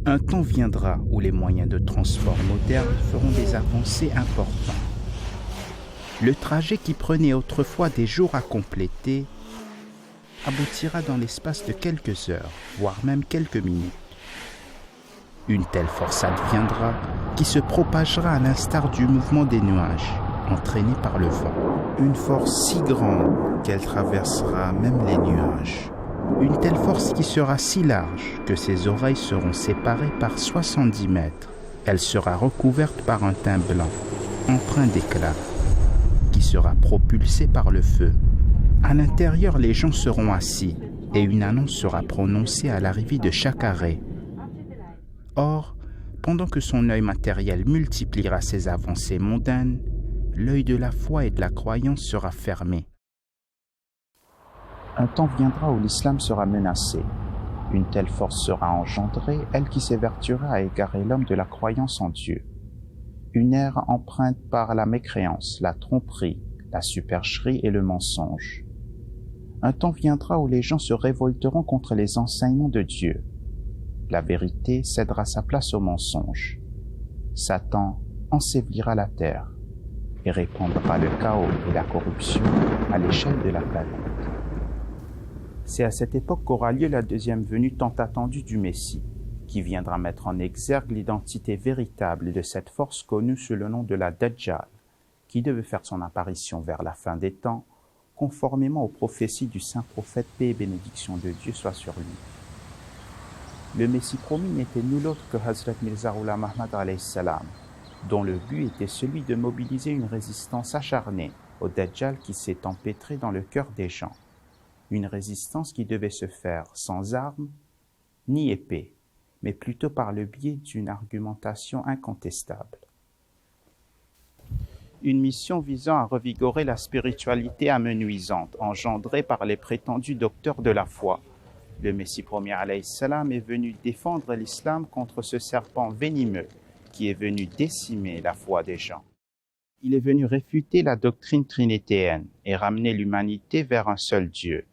Un temps viendra où les moyens de transport modernes feront des avancées importantes. Le trajet qui prenait autrefois des jours à compléter aboutira dans l'espace de quelques heures, voire même quelques minutes. Une telle force adviendra qui se propagera à l'instar du mouvement des nuages, entraîné par le vent. Une force si grande qu'elle traversera même les nuages. Une telle force qui sera si large que ses oreilles seront séparées par 70 mètres. Elle sera recouverte par un teint blanc, empreint d'éclat, qui sera propulsé par le feu. À l'intérieur, les gens seront assis et une annonce sera prononcée à l'arrivée de chaque arrêt. Or, pendant que son œil matériel multipliera ses avancées mondaines, l'œil de la foi et de la croyance sera fermé. Un temps viendra où l'islam sera menacé. Une telle force sera engendrée, elle qui s'évertuera à égarer l'homme de la croyance en Dieu. Une ère empreinte par la mécréance, la tromperie, la supercherie et le mensonge. Un temps viendra où les gens se révolteront contre les enseignements de Dieu. La vérité cédera sa place au mensonge. Satan ensevelira la terre et répandra le chaos et la corruption à l'échelle de la planète. C'est à cette époque qu'aura lieu la deuxième venue tant attendue du Messie, qui viendra mettre en exergue l'identité véritable de cette force connue sous le nom de la Dajjal, qui devait faire son apparition vers la fin des temps, conformément aux prophéties du saint prophète, paix et bénédiction de Dieu soit sur lui. Le Messie promis n'était nul autre que Hazrat Mirza Ghulam Ahmad alayhi salam, dont le but était celui de mobiliser une résistance acharnée au Dajjal qui s'est empêtré dans le cœur des gens. Une résistance qui devait se faire sans armes ni épée, mais plutôt par le biais d'une argumentation incontestable. Une mission visant à revigorer la spiritualité amenuisante engendrée par les prétendus docteurs de la foi. Le Messie premier alayhi salam est venu défendre l'islam contre ce serpent venimeux qui est venu décimer la foi des gens. Il est venu réfuter la doctrine trinitéenne et ramener l'humanité vers un seul Dieu,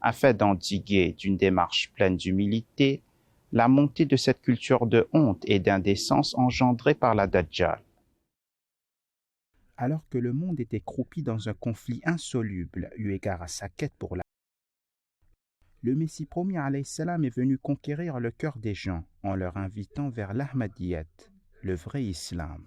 afin d'endiguer d'une démarche pleine d'humilité la montée de cette culture de honte et d'indécence engendrée par la Dajjal. Alors que le monde était croupi dans un conflit insoluble eu égard à sa quête pour la le Messie premier alayhi salam est venu conquérir le cœur des gens en leur invitant vers l'Ahmadiyyat, le vrai islam.